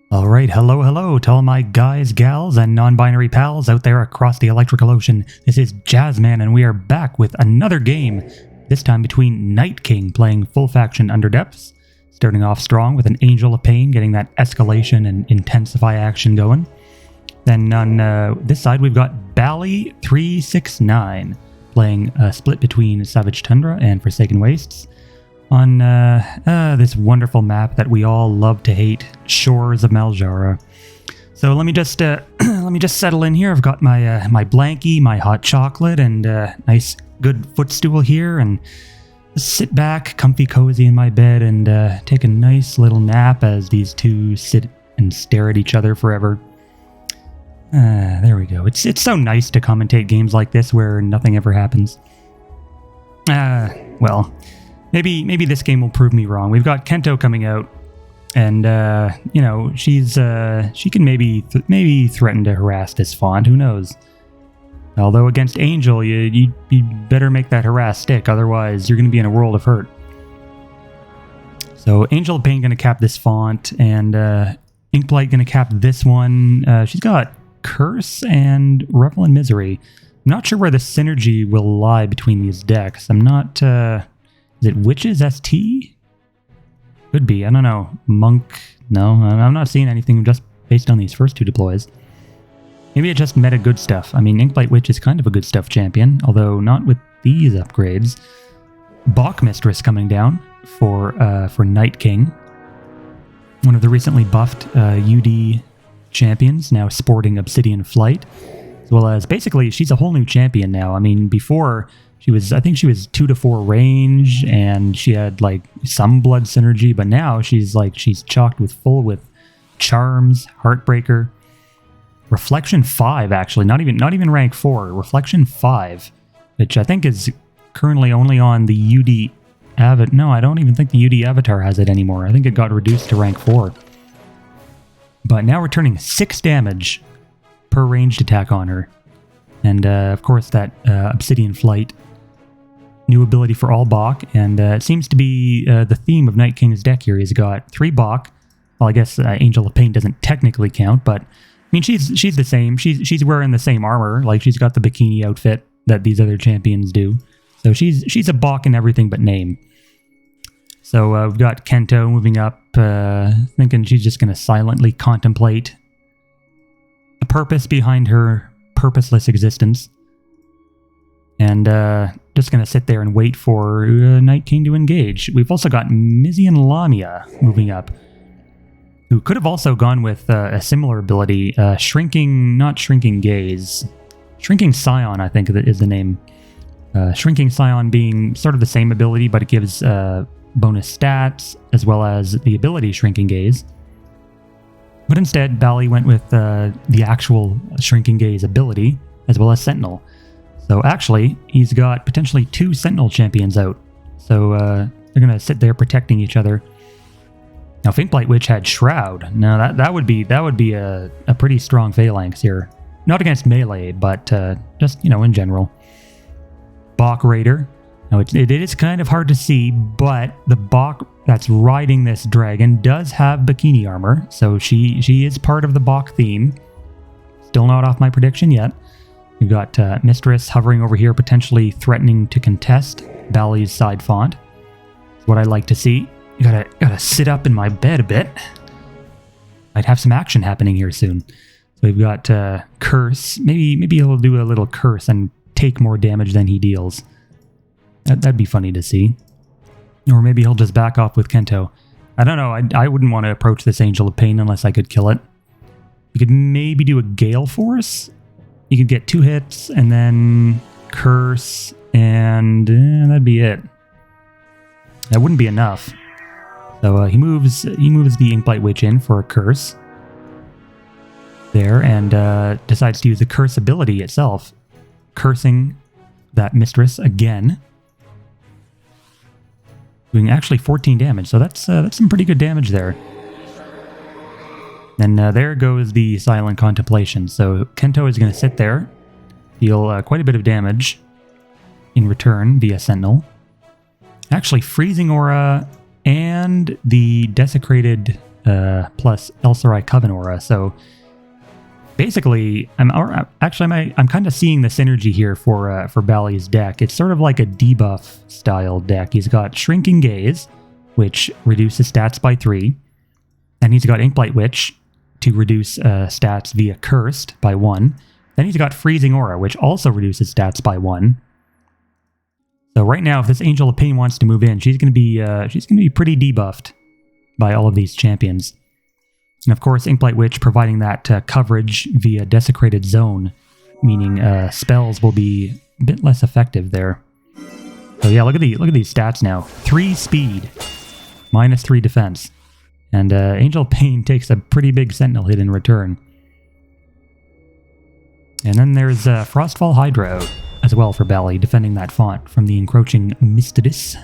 Alright, hello to all my guys, gals, and non-binary pals out there across the electrical ocean. This is Jazzman, and we are back with another game, this time between Nightking playing full faction Under Depths, starting off strong with an Angel of Pain, getting that escalation and intensify action going. Then on this side we've got Baaly369, playing a split between Savage Tundra and Forsaken Wastes, on this wonderful map that we all love to hate, Shores of Maljara. So let me just settle in here. I've got my my blankie, my hot chocolate, and nice good footstool here, and just sit back, comfy, cozy in my bed, and take a nice little nap as these two sit and stare at each other forever. There we go. It's so nice to commentate games like this where nothing ever happens. Well. Maybe this game will prove me wrong. We've got Kento coming out, and you know, she can maybe threaten to harass this font. Who knows? Although against Angel, you better make that harass stick, otherwise you're going to be in a world of hurt. So Angel of Pain going to cap this font, and Inkblight going to cap this one. She's got Curse and Revel in Misery. I'm not sure where the synergy will lie between these decks. I'm not. Is it Witches ST? Could be. I don't know. Monk? No, I'm not seeing anything just based on these first two deploys. Maybe it just meta good stuff. I mean, Inkblight Witch is kind of a good stuff champion, although not with these upgrades. Bach Mistress coming down for Nightking. One of the recently buffed UD champions, now sporting Obsidian Flight. As well as, basically, she's a whole new champion now. I mean, before... I think she was 2 to 4 range, and she had like some blood synergy, but now she's chocked with charms, Heartbreaker, Reflection 5 actually, not even rank 4, Reflection 5, which I think is currently only on the UD avatar. No, I don't even think the UD avatar has it anymore. I think it got reduced to rank 4. But now we're turning 6 damage per ranged attack on her. And of course that Obsidian Flight. New ability for all Bach, and it seems to be the theme of Night King's deck here. He's got 3 Bach. Well, I guess Angel of Pain doesn't technically count, but I mean she's the same. She's wearing the same armor. Like she's got the bikini outfit that these other champions do. So she's a Bach in everything but name. So we've got Kento moving up, thinking she's just going to silently contemplate the purpose behind her purposeless existence. And just going to sit there and wait for Night King to engage. We've also got Mizzy and Lamia moving up, who could have also gone with a similar ability, Shrinking Gaze. Shrinking Scion, I think is the name. Shrinking Scion being sort of the same ability, but it gives bonus stats, as well as the ability Shrinking Gaze. But instead, Baaly went with the actual Shrinking Gaze ability, as well as Sentinel. So actually, he's got potentially 2 Sentinel champions out. So they're going to sit there protecting each other. Now, if Inkblight Witch had Shroud, now that would be a pretty strong phalanx here. Not against melee, but just, you know, in general. Bach Raider. Now, it is kind of hard to see, but the Bach that's riding this dragon does have bikini armor. So she is part of the Bach theme. Still not off my prediction yet. We've got Mistress hovering over here, potentially threatening to contest Baaly's side font. That's what I like to see. You gotta sit up in my bed a bit. Might have some action happening here soon. So we've got Curse. Maybe he'll do a little Curse and take more damage than he deals. That'd be funny to see. Or maybe he'll just back off with Kento. I don't know. I wouldn't want to approach this Angel of Pain unless I could kill it. You could maybe do a Gale Force. You could get 2 hits, and then Curse, and that'd be it. That wouldn't be enough. So he moves the Inkblight Witch in for a Curse. There, and decides to use the Curse ability itself. Cursing that Mistress again. Doing actually 14 damage, so that's some pretty good damage there. And there goes the Silent Contemplation. So Kento is going to sit there, deal quite a bit of damage in return via Sentinel. Actually, Freezing Aura and the Desecrated plus Elsarai Coven Aura. So basically, I'm kind of seeing the synergy here for Baaly's deck. It's sort of like a debuff style deck. He's got Shrinking Gaze, which reduces stats by 3. And he's got Inkblight Witch to reduce stats via Cursed by 1. Then he's got Freezing Aura, which also reduces stats by 1. So right now, if this Angel of Pain wants to move in, she's going to be pretty debuffed by all of these champions. And of course, Inkblight Witch providing that coverage via Desecrated Zone, meaning spells will be a bit less effective there. So yeah, look at these stats now: 3 speed, -3 defense, and Angel of Pain takes a pretty big Sentinel hit in return. And then there's Frostfall Hydra out as well for Baaly, defending that font from the encroaching Mistidis.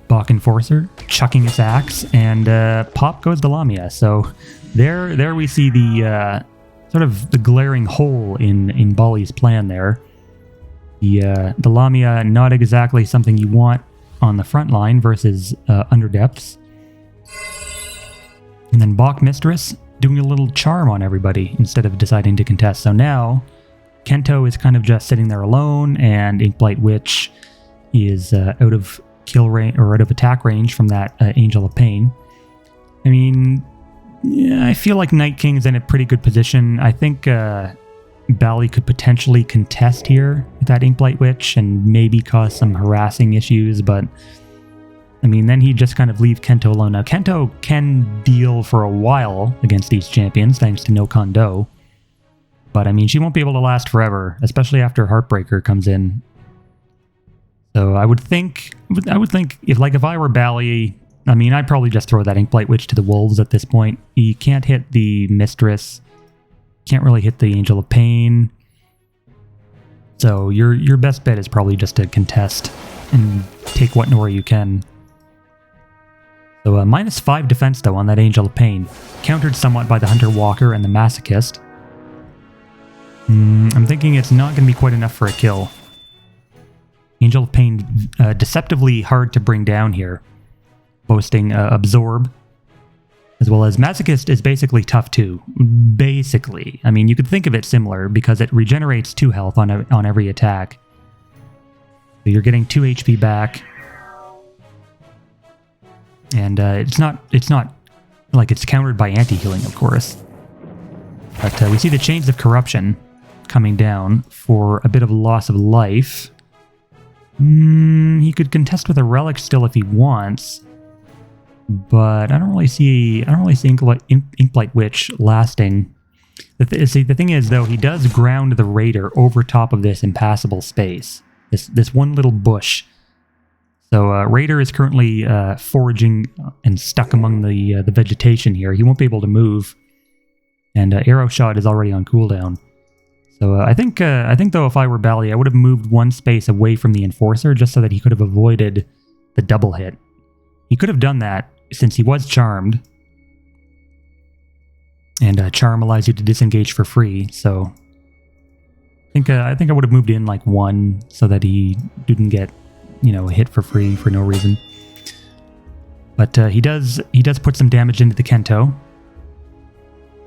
Bach Enforcer, chucking its axe, and pop goes the Lamia. So there we see the sort of the glaring hole in Baaly's plan there. The Lamia, not exactly something you want on the front line versus Underdepths. And then Bach Mistress doing a little charm on everybody instead of deciding to contest. So now Kento is kind of just sitting there alone, and Inkblight Witch is out of kill range or out of attack range from that Angel of Pain. I mean, yeah, I feel like Nightking is in a pretty good position. I think Baaly could potentially contest here with that Inkblight Witch and maybe cause some harassing issues, but I mean, then he'd just kind of leave Kento alone. Now, Kento can deal for a while against these champions thanks to No Kondo, but I mean, she won't be able to last forever, especially after Heartbreaker comes in. So I would think if I were Baaly, I mean, I'd probably just throw that Inkblight Witch to the wolves at this point. You can't hit the Mistress, can't really hit the Angel of Pain. So your best bet is probably just to contest and take what Nora you can. So -5 defense though on that Angel of Pain, countered somewhat by the Hunter Walker and the Masochist. I'm thinking it's not going to be quite enough for a kill. Angel of Pain, deceptively hard to bring down here, boasting Absorb, as well as Masochist is basically tough too. Basically, I mean, you could think of it similar because it regenerates 2 health on every attack. So you're getting 2 HP back, and it's not like it's countered by anti-healing, of course. But we see the Chains of Corruption coming down for a bit of loss of life. He could contest with a relic still if he wants, but I don't really see Inkblight Witch lasting. The thing is, though, he does ground the Raider over top of this impassable space, this one little bush. So Raider is currently foraging and stuck among the vegetation here. He won't be able to move, and Arrow Shot is already on cooldown. So I think though, if I were Baaly, I would have moved 1 space away from the Enforcer just so that he could have avoided the double hit. He could have done that since he was charmed, and Charm allows you to disengage for free. So I think I would have moved in like 1 so that he didn't get, a hit for free for no reason. But he does put some damage into the Kento.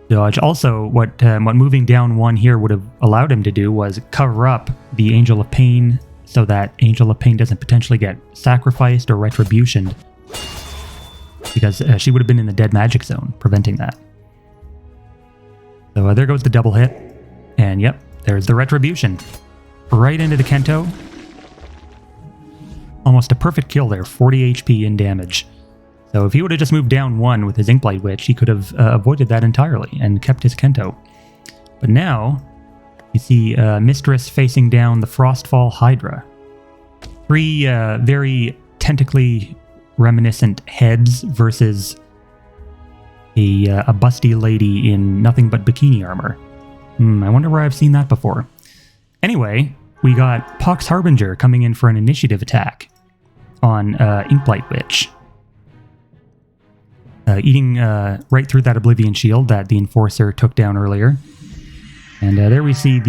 Dodge. Also, what moving down 1 here would have allowed him to do was cover up the Angel of Pain so that Angel of Pain doesn't potentially get sacrificed or retributioned, because she would have been in the dead magic zone, preventing that. So there goes the double hit, and yep, there's the retribution. Right into the Kento. Almost a perfect kill there, 40 HP in damage. So if he would have just moved down 1 with his Inkblight Witch, he could have avoided that entirely and kept his Kento. But now, you see Mistress facing down the Frostfall Hydra. 3 very tentacly reminiscent heads versus a busty lady in nothing but bikini armor. I wonder where I've seen that before. Anyway, we got Pox Harbinger coming in for an initiative attack on Inkblight Witch. Eating right through that Oblivion Shield that the Enforcer took down earlier. And there we see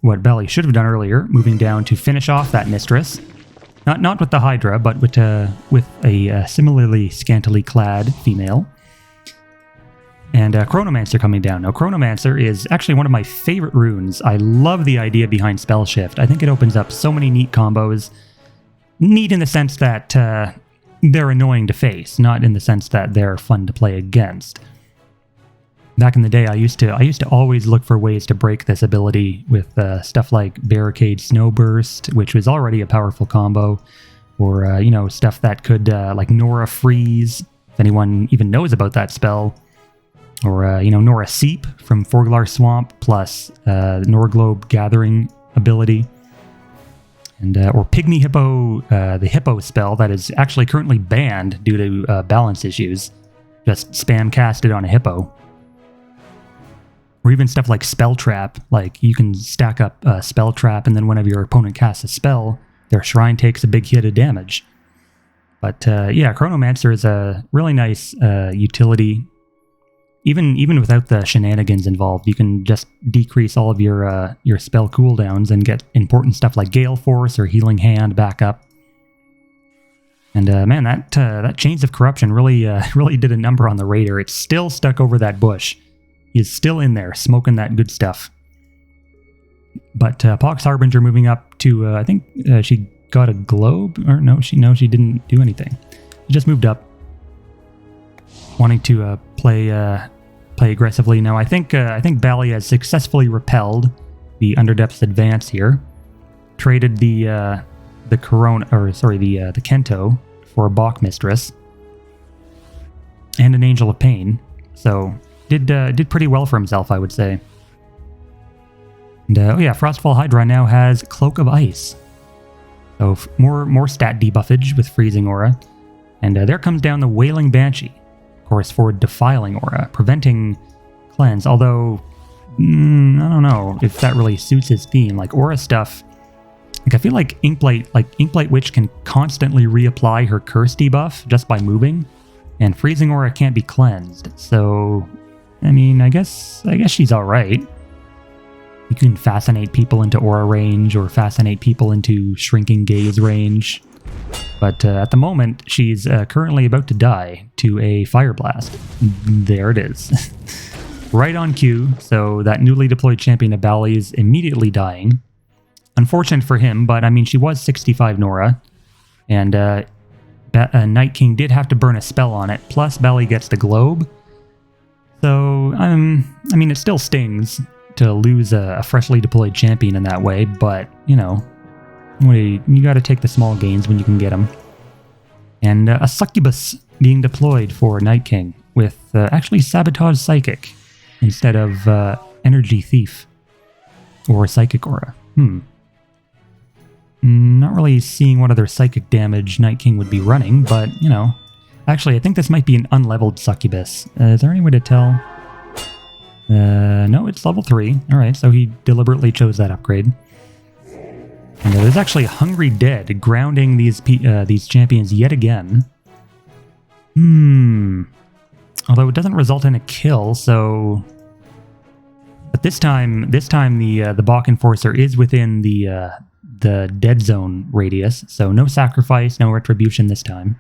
what Baaly should have done earlier, moving down to finish off that Mistress. Not with the Hydra, but with a similarly scantily clad female. And Chronomancer coming down. Now, Chronomancer is actually one of my favorite runes. I love the idea behind Spell Shift. I think it opens up so many neat combos. Neat in the sense that they're annoying to face, not in the sense that they're fun to play against. Back in the day, I used to always look for ways to break this ability with stuff like Barricade Snowburst, which was already a powerful combo, or you know, stuff that could like Nora Freeze, if anyone even knows about that spell, or you know, Nora Seep from Forglar Swamp plus Norglobe Gathering ability, and or Pygmy Hippo, the Hippo spell that is actually currently banned due to balance issues. Just spam cast it on a Hippo. Or even stuff like Spell Trap, like you can stack up a Spell Trap and then whenever your opponent casts a spell, their shrine takes a big hit of damage. But yeah, Chronomancer is a really nice utility. Even without the shenanigans involved, you can just decrease all of your spell cooldowns and get important stuff like Gale Force or Healing Hand back up. And man, that Chains of Corruption really did a number on the Raider. It's still stuck over that bush. He's still in there, smoking that good stuff. But Pox Harbinger moving up to, I think she got a globe? Or no, she didn't do anything. She just moved up. Wanting to play aggressively. Now, I think Baaly has successfully repelled the Underdepths advance here. Traded the Kento for a Bach Mistress. And an Angel of Pain. So... Did pretty well for himself, I would say. And oh yeah, Frostfall Hydra now has Cloak of Ice. So more stat debuffage with Freezing Aura. And there comes down the Wailing Banshee. Of course, for Defiling Aura, preventing cleanse. Although, I don't know if that really suits his theme. Like Aura stuff, like I feel like Inkblight Witch can constantly reapply her curse debuff just by moving. And Freezing Aura can't be cleansed. So... I mean, I guess she's alright. You can fascinate people into aura range or fascinate people into shrinking gaze range. But at the moment, she's currently about to die to a fire blast. There it is. Right on cue, so that newly deployed champion of Baaly is immediately dying. Unfortunate for him, but I mean, she was 65 Nora. And Nightking did have to burn a spell on it, plus Baaly gets the globe. So, I mean, it still stings to lose a freshly deployed champion in that way, but, you know, you gotta take the small gains when you can get them. And a Succubus being deployed for Nightking with actually Sabotage Psychic instead of Energy Thief or Psychic Aura. Not really seeing what other psychic damage Nightking would be running, but, you know... Actually, I think this might be an unleveled Succubus. Is there any way to tell? No, it's level 3. Alright, so he deliberately chose that upgrade. And there's actually Hungry Dead grounding these champions yet again. Although it doesn't result in a kill, so... But this time the Bach Enforcer is within the dead zone radius, so no sacrifice, no retribution this time.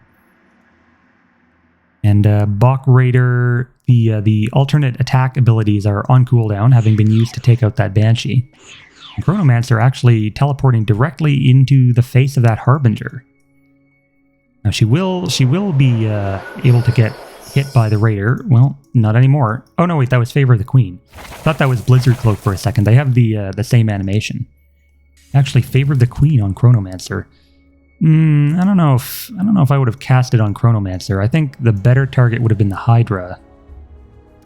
And Bach Raider, the alternate attack abilities are on cooldown, having been used to take out that Banshee. And Chronomancer actually teleporting directly into the face of that Harbinger. Now she will be able to get hit by the Raider. Well, not anymore. Oh no, wait, that was Favor of the Queen. Thought that was Blizzard Cloak for a second. They have the same animation. Actually, Favor of the Queen on Chronomancer. I don't know if I would have cast it on Chronomancer. I think the better target would have been the Hydra.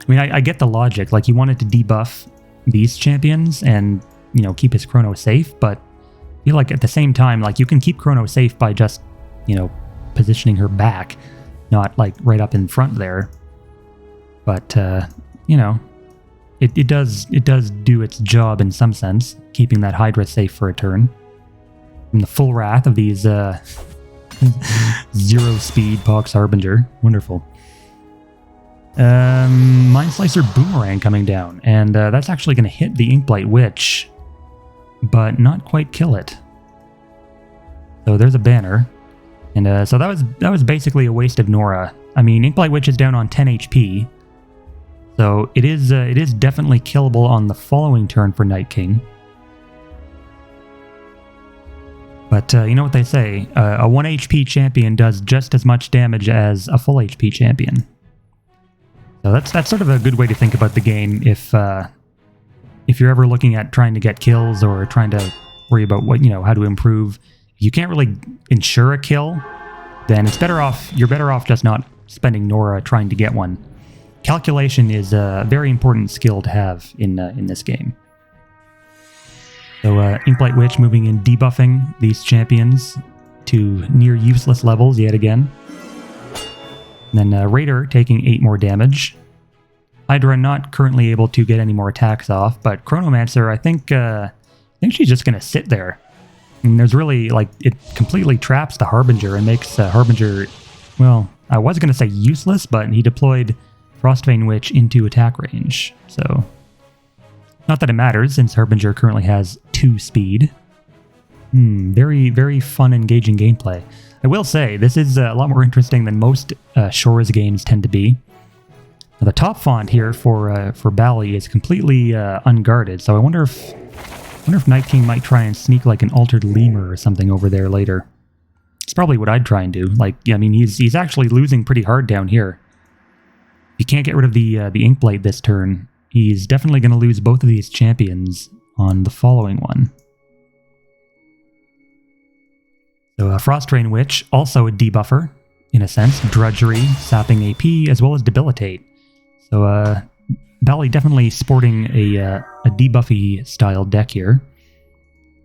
I mean, I get the logic. Like, he wanted to debuff these champions and, you know, keep his Chrono safe, but I feel like at the same time, like, you can keep Chrono safe by just, you know, positioning her back, not, like, right up in front there. But, you know, it does do its job in some sense, keeping that Hydra safe for a turn. From the full wrath of these zero speed Pox Harbinger. Wonderful. Mind Slicer Boomerang coming down, and that's actually going to hit the Inkblight Witch, but not quite kill it. So there's a banner. And so that was basically a waste of Nora. I mean, Inkblight Witch is down on 10 HP. So it is definitely killable on the following turn for Nightking. But you know what they say, a 1 HP champion does just as much damage as a full HP champion. So that's sort of a good way to think about the game if you're ever looking at trying to get kills or trying to worry about how to improve. If you can't really ensure a kill, then you're better off just not spending Nora trying to get one. Calculation is a very important skill to have in this game. So Inkblight Witch moving in, debuffing these champions to near useless levels yet again. And then Raider taking 8 more damage. Hydra not currently able to get any more attacks off, but Chronomancer, I think she's just going to sit there. And there's really, it completely traps the Harbinger and makes Harbinger, well, I was going to say useless, but he deployed Frostbane Witch into attack range. So, not that it matters, since Harbinger currently has 2 speed. Very, very fun, engaging gameplay. I will say, this is a lot more interesting than most Shores games tend to be. Now, the top font here for Baaly is completely unguarded, so I wonder if Nightking might try and sneak like an altered lemur or something over there later. It's probably what I'd try and do. He's actually losing pretty hard down here. If you can't get rid of the Inkblight this turn, he's definitely going to lose both of these champions on the following one. So Frostbane Witch, also a debuffer, in a sense. Drudgery, sapping AP, as well as debilitate. So Baaly definitely sporting a debuffy style deck here.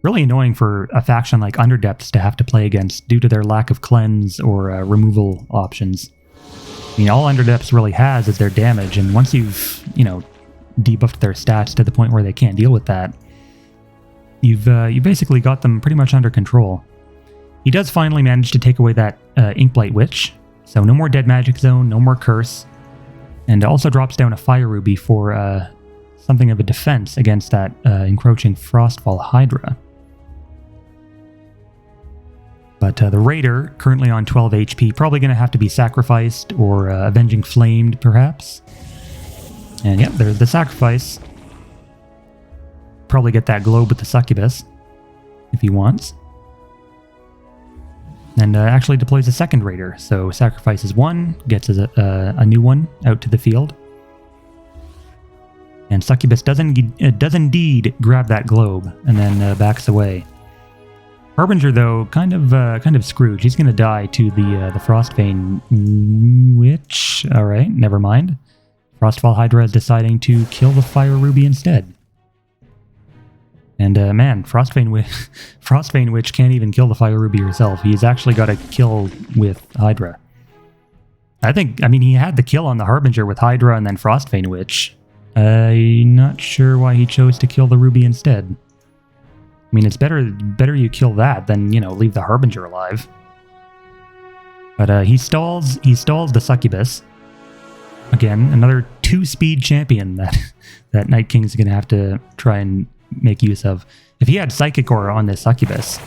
Really annoying for a faction like Underdepths to have to play against due to their lack of cleanse or removal options. I mean, all Underdepths really has is their damage, and once you've, debuffed their stats to the point where they can't deal with that, you've basically got them pretty much under control. He does finally manage to take away that Inkblight Witch, so no more Dead Magic Zone, no more Curse, and also drops down a Fire Ruby for something of a defense against that encroaching Frostfall Hydra. But the Raider, currently on 12 HP, probably going to have to be sacrificed or Avenging Flamed, perhaps. And yep, there's the sacrifice. Probably get that globe with the Succubus, if he wants. And actually deploys a second Raider, so sacrifices one, gets a new one out to the field. And Succubus does indeed grab that globe, and then backs away. Harbinger, though, kind of screwed. He's going to die to the Frostbane Witch. All right, never mind. Frostfall Hydra is deciding to kill the Fire Ruby instead. And man, Frostbane Witch can't even kill the Fire Ruby herself. He's actually got a kill with Hydra. I mean, he had the kill on the Harbinger with Hydra and then Frostbane Witch. I'm not sure why he chose to kill the Ruby instead. I mean, it's better you kill that than, leave the Harbinger alive. But he stalls the Succubus. Again, another 2-speed champion that Night King's going to have to try and make use of. If he had Psychic Aura on this Succubus,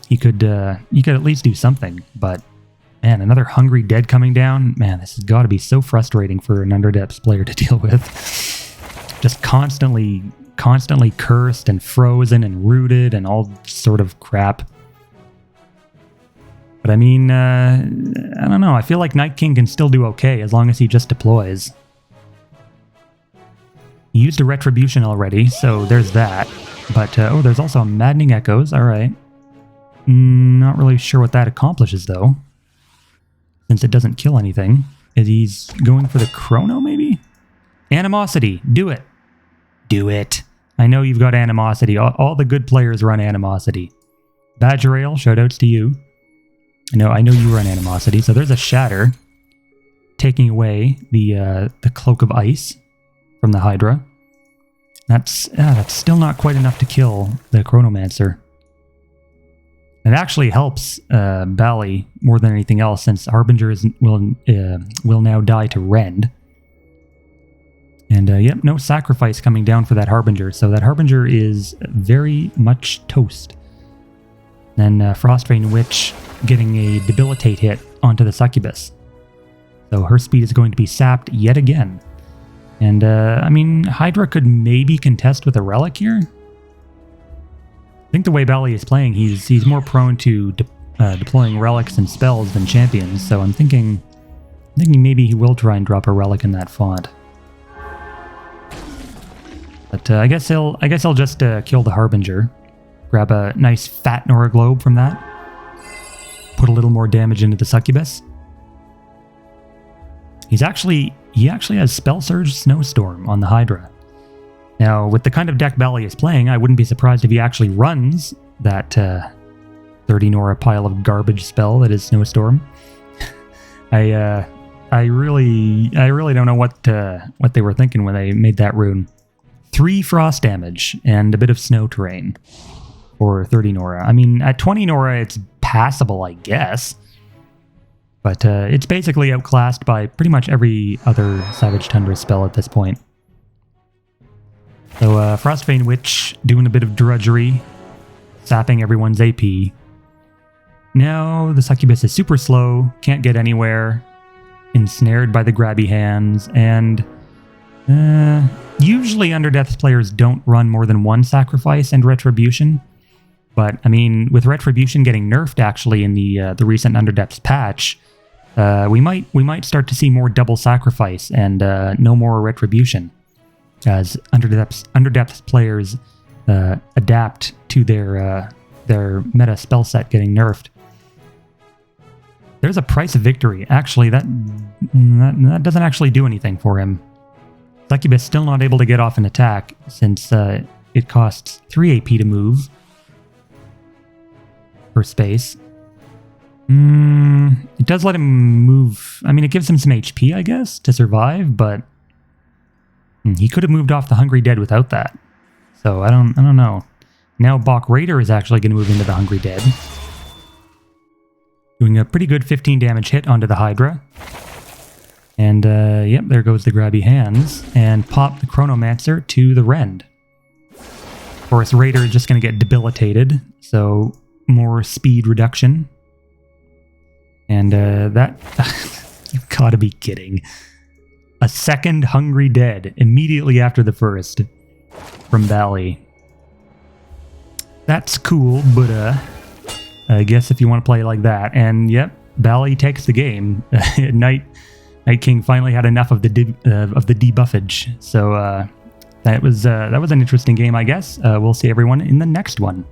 he could at least do something. But man, another Hungry Dead coming down. Man, this has got to be so frustrating for an Underdepths player to deal with. Just constantly cursed and frozen and rooted and all sort of crap. But I mean, I don't know. I feel like Night King can still do okay as long as he just deploys. He used a Retribution already, so there's that. But, oh, there's also a Maddening Echoes. All right. Not really sure what that accomplishes, though. Since it doesn't kill anything. He's going for the Chrono, maybe? Animosity. Do it. Do it. I know you've got Animosity. All the good players run Animosity. Badgerail, shoutouts to you. I know you run Animosity. So there's a Shatter, taking away the Cloak of Ice from the Hydra. That's still not quite enough to kill the Chronomancer. It actually helps Baaly more than anything else, since Harbinger will now die to Rend. And yep, no sacrifice coming down for that Harbinger, so that Harbinger is very much toast. Then Frostbane Witch getting a debilitate hit onto the succubus. So her speed is going to be sapped yet again. And, I mean, Hydra could maybe contest with a relic here. I think the way Baaly is playing, he's more prone to deploying relics and spells than champions. So I'm thinking maybe he will try and drop a relic in that font. But I guess he'll just kill the Harbinger. Grab a nice fat Nora Globe from that. Put a little more damage into the succubus. He actually has Spell Surge Snowstorm on the Hydra. Now, with the kind of deck Baaly is playing, I wouldn't be surprised if he actually runs that 30 Nora pile of garbage spell that is Snowstorm. I really don't know what they were thinking when they made that rune. 3 frost damage and a bit of snow terrain for 30 Nora. I mean, at 20 Nora, it's passable, I guess. But it's basically outclassed by pretty much every other Savage Tundra spell at this point. So Frostbane Witch doing a bit of drudgery, sapping everyone's AP. Now the succubus is super slow, can't get anywhere, ensnared by the grabby hands, and usually Underdepths players don't run more than 1 sacrifice and Retribution. But I mean, with Retribution getting nerfed actually in the recent Underdepths patch, we might start to see more double sacrifice and no more Retribution, as Underdepths players adapt to their meta spell set getting nerfed. There's a price of victory. Actually, that doesn't actually do anything for him. Succubus still not able to get off an attack since it costs 3 AP to move per space. It does let him move. I mean, it gives him some HP, I guess, to survive, but he could have moved off the Hungry Dead without that. So I don't know. Now Bach Raider is actually going to move into the Hungry Dead, doing a pretty good 15 damage hit onto the Hydra. And yep, there goes the grabby hands, and pop the Chronomancer to the Rend. Of course, Raider is just going to get debilitated, so more speed reduction. And that... You've got to be kidding. A second Hungry Dead immediately after the first from Baaly. That's cool, but I guess if you want to play like that. And yep, Baaly takes the game. Nightking finally had enough of the debuffage. So that was an interesting game, I guess. We'll see everyone in the next one.